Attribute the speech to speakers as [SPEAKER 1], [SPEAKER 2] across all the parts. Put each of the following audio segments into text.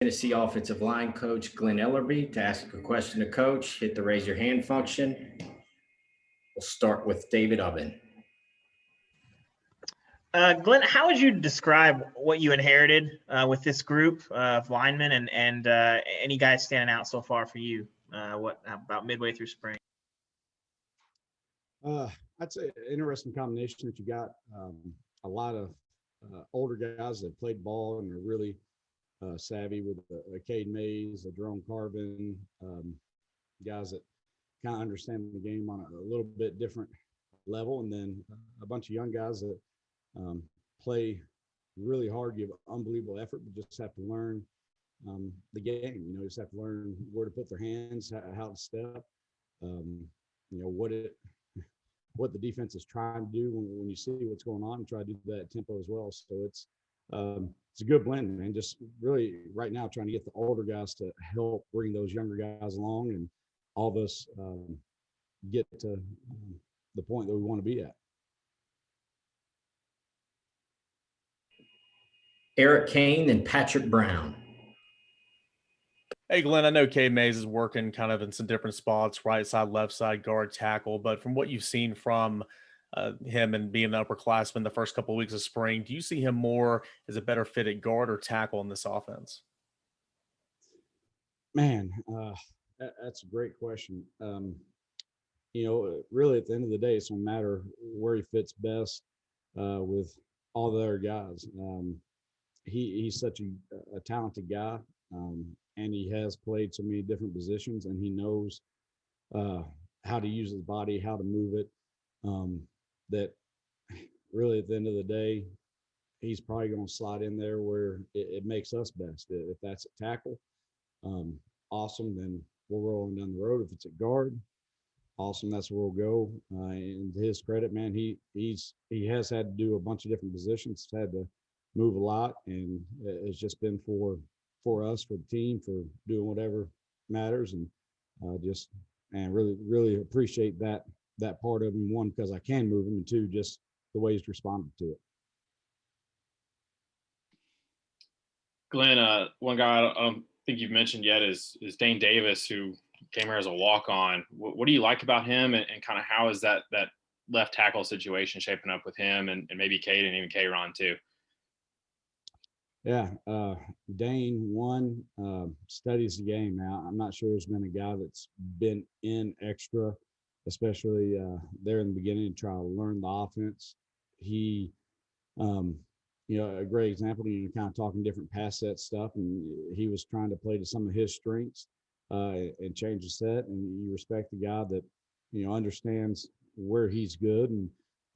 [SPEAKER 1] Tennessee offensive line coach Glen Elarbee. To ask a question to coach, hit the raise your hand function. We'll start with David Ubben.
[SPEAKER 2] Glenn, how would you describe what you inherited with this group of linemen and any guys standing out so far for you? What about midway through spring?
[SPEAKER 3] I'd say an interesting combination that you got a lot of older guys that played ball and are really savvy with Cade Mays, Jerome Carter, guys that kind of understand the game on a little bit different level, and then a bunch of young guys that play really hard, give unbelievable effort, but just have to learn the game. Just have to learn where to put their hands, how to step, what the defense is trying to do when you see what's going on, and try to do that tempo as well. So it's a good blend, man. Just really right now trying to get the older guys to help bring those younger guys along, and all of us get to the point that we want to be at.
[SPEAKER 1] Eric Kane and Patrick Brown.
[SPEAKER 4] Hey, Glenn, I know Cade Mays is working kind of in some different spots, right side, left side, guard, tackle, but from what you've seen from him and being an upperclassman the first couple of weeks of spring, do you see him more as a better fit at guard or tackle in this offense?
[SPEAKER 3] Man, that's a great question. Really at the end of the day, it's no matter where he fits best with all the other guys. He's such a talented guy, and he has played so many different positions, and he knows how to use his body, how to move it. That really at the end of the day, he's probably going to slide in there where it makes us best. If that's at tackle, awesome, then we're rolling down the road. If it's at guard, awesome, that's where we'll go. And to his credit, man, he has had to do a bunch of different positions, had to move a lot, and it's just been for us, for the team, for doing whatever matters, and really appreciate that part of him. One, because I can move him, and two, just the way he's responded to it.
[SPEAKER 5] Glenn, one guy I don't think you've mentioned yet is Dane Davis, who came here as a walk-on. What do you like about him, and kind of how is that left tackle situation shaping up with him and maybe Cade and even K-Ron too?
[SPEAKER 3] Yeah, Dane, studies the game. Now, I'm not sure there's been a guy that's been in extra, especially there in the beginning, to try to learn the offense. He, a great example, kind of talking different pass set stuff, and he was trying to play to some of his strengths and change the set. And you respect the guy that, understands where he's good and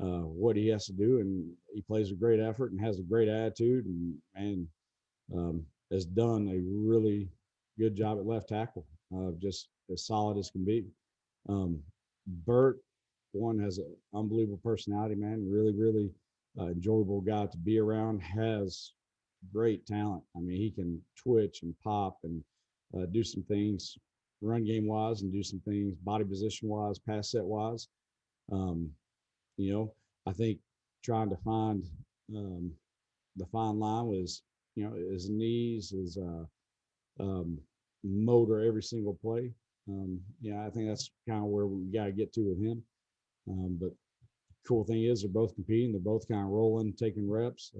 [SPEAKER 3] what he has to do, and he plays a great effort and has a great attitude, and has done a really good job at left tackle, just as solid as can be. Bert, one, has an unbelievable personality, man. Really enjoyable guy to be around. Has great talent. I mean, he can twitch and pop and do some things run game wise, and do some things body position wise, pass set wise. I think trying to find the fine line was, his knees, his motor every single play. I think that's kind of where we got to get to with him. But cool thing is they're both competing. They're both kind of rolling, taking reps.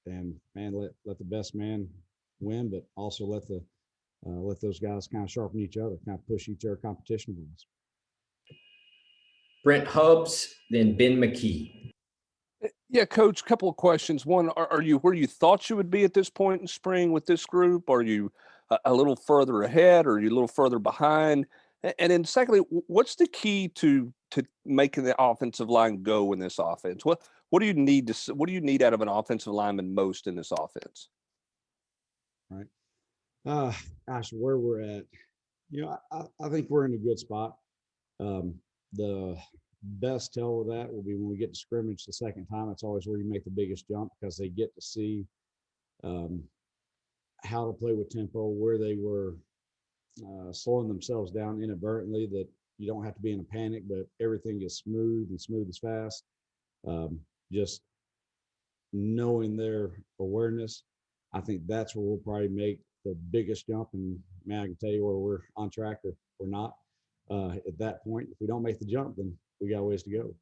[SPEAKER 3] And man, let the best man win, but also let those guys kind of sharpen each other, kind of push each other competition wise.
[SPEAKER 1] Brent Hubbs, then Ben McKee.
[SPEAKER 6] Yeah, Coach, a couple of questions. One, are you where you thought you would be at this point in spring with this group? Are you a little further ahead, or are you a little further behind? And then secondly, what's the key to making the offensive line go in this offense? What do you need out of an offensive lineman most in this offense?
[SPEAKER 3] Right. Gosh, where we're at, I think we're in a good spot. The best tell of that will be when we get to scrimmage the second time. It's always where you make the biggest jump, because they get to see how to play with tempo, where they were slowing themselves down inadvertently, that you don't have to be in a panic, but everything is smooth as fast. Just knowing their awareness, I think that's where we'll probably make the biggest jump, and man, I can tell you where we're on track or we're not. At that point, if we don't make the jump, then we got a ways to go.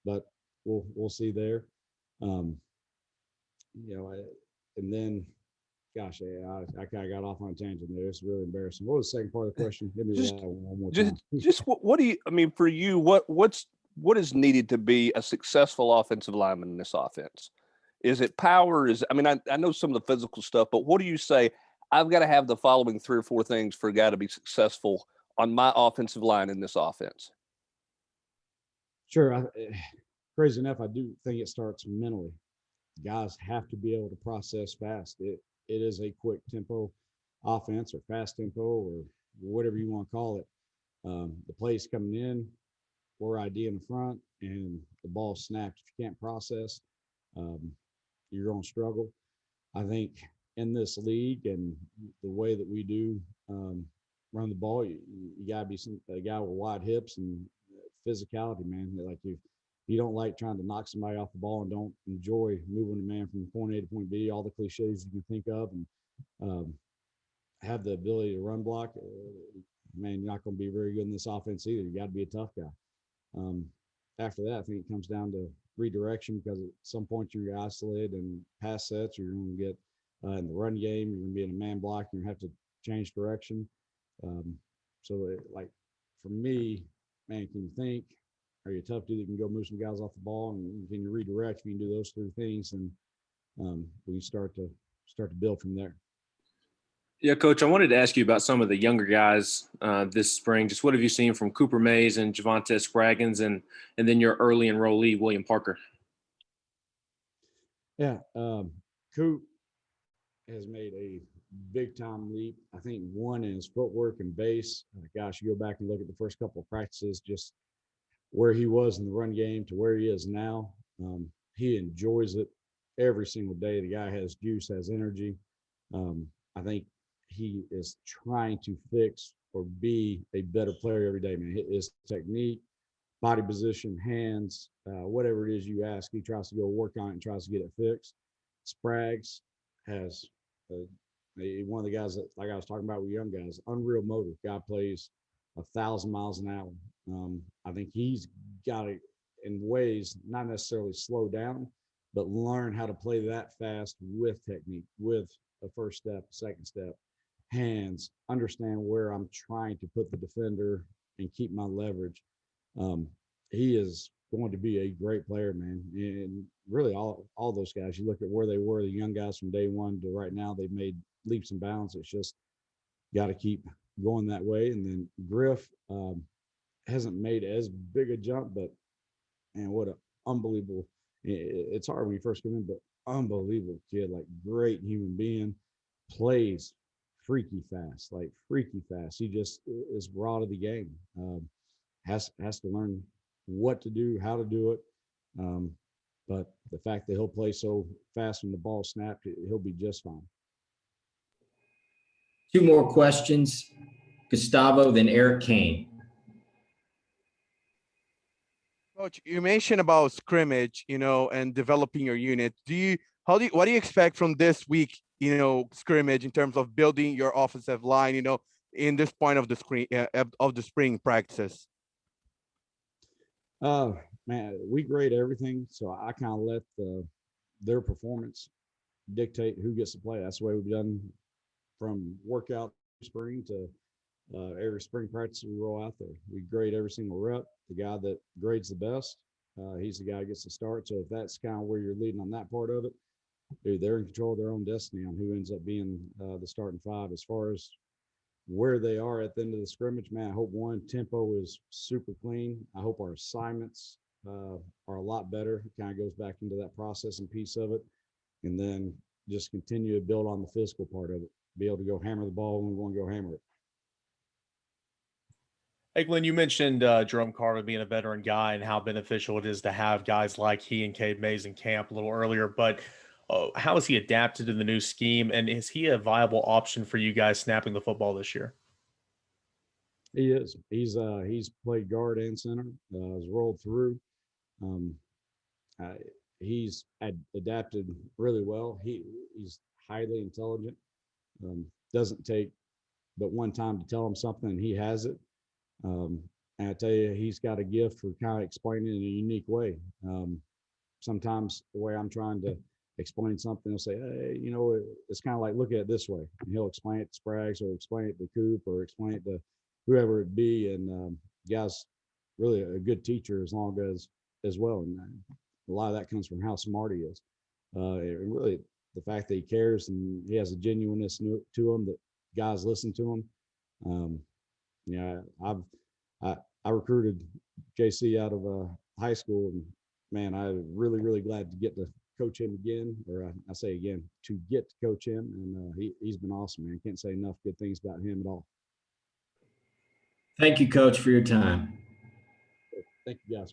[SPEAKER 3] But we'll see there. You know, and then, gosh, I kind of got off on a tangent there. It's really embarrassing. What was the second part of the question? Give me
[SPEAKER 6] Just-
[SPEAKER 3] that one more time.
[SPEAKER 6] Just what do you? I mean, for you, what is needed to be a successful offensive lineman in this offense? Is it power? I know some of the physical stuff, but what do you say? I've got to have the following 3 or 4 things for a guy to be successful on my offensive line in this offense.
[SPEAKER 3] Sure. Crazy enough, I do think it starts mentally. Guys have to be able to process fast. It is a quick tempo offense or fast tempo or whatever you want to call it. The play's coming in, we're ID in the front, and the ball snapped. If you can't process, you're going to struggle. I think in this league and the way that we do run the ball, you got to be a guy with wide hips and physicality, man. Like you don't like trying to knock somebody off the ball and don't enjoy moving a man from point A to point B, all the cliches you can think of, and have the ability to run block, man, you're not going to be very good in this offense either. You got to be a tough guy. After that, I think it comes down to redirection, because at some point you're isolated and pass sets, or you're going to get in the run game, you're going to be in a man block, and you have to change direction. Like for me, man, can you think? Are you a tough dude that can go move some guys off the ball, and can you redirect? If you can do those 3 things, and we can start to build from there.
[SPEAKER 7] Yeah, Coach, I wanted to ask you about some of the younger guys this spring. Just what have you seen from Cooper Mays and Javante Spraggins, and then your early enrollee, William Parker?
[SPEAKER 3] Yeah, Coop has made a big-time leap. I think one in his footwork and base. Gosh, you go back and look at the first couple of practices, just where he was in the run game to where he is now. He enjoys it every single day. The guy has juice, has energy. I think he is trying to fix or be a better player every day, man. His technique, body position, hands, whatever it is you ask, he tries to go work on it and tries to get it fixed. Sprags has one of the guys that, like I was talking about with young guys, unreal motor. Guy plays 1,000 miles an hour. I think he's got it in ways, not necessarily slow down, but learn how to play that fast with technique, with a first step, second step, hands, understand where I'm trying to put the defender and keep my leverage. He is going to be a great player, man. And really all those guys, you look at where they were, the young guys from day one to right now, they've made leaps and bounds. It's just got to keep going that way. And then Griff hasn't made as big a jump, but man, what an unbelievable, it's hard when you first come in, but unbelievable kid, like great human being, plays freaky fast. He just is raw to the game. Has to learn what to do, how to do it. But the fact that he'll play so fast when the ball snapped, he'll be just fine.
[SPEAKER 1] 2 more questions. Gustavo, then Eric Kane.
[SPEAKER 8] Coach, you mentioned about scrimmage, and developing your unit. What do you expect from this week, scrimmage, in terms of building your offensive line, in this point of the spring practices?
[SPEAKER 3] Man, we grade everything, so I kind of let their performance dictate who gets to play. That's the way we've done from workout spring to every spring practice we roll out there. We grade every single rep. The guy that grades the best, he's the guy that gets to start. So if that's kind of where you're leading on that part of it, dude, they're in control of their own destiny on who ends up being the starting 5. As far as where they are at the end of the scrimmage, man, I hope tempo is super clean. I hope our assignments are a lot better. It kind of goes back into that processing piece of it. And then just continue to build on the physical part of it. Be able to go hammer the ball when we want to go hammer it.
[SPEAKER 4] Hey, Glenn, you mentioned Jerome Carter being a veteran guy and how beneficial it is to have guys like he and Cade Mays in camp a little earlier. But how has he adapted to the new scheme? And is he a viable option for you guys snapping the football this year?
[SPEAKER 3] He is. He's played guard and center. Has rolled through. He's adapted really well. He's highly intelligent. Doesn't take but one time to tell him something and he has it. And I tell you, he's got a gift for kind of explaining in a unique way. Sometimes the way I'm trying to explain something, he'll say, hey, you know, it's kind of like, look at it this way. And he'll explain it to Spraggs or explain it to Coop or explain it to whoever it be. And guy's really a good teacher as well. And a lot of that comes from how smart he is. And really the fact that he cares and he has a genuineness to him that guys listen to him. I recruited JC out of high school, and man, I'm really glad to get to coach him again, or I say again, to get to coach him, and he's been awesome, man. Can't say enough good things about him at all.
[SPEAKER 1] Thank you, Coach, for your time.
[SPEAKER 3] Thank you, guys.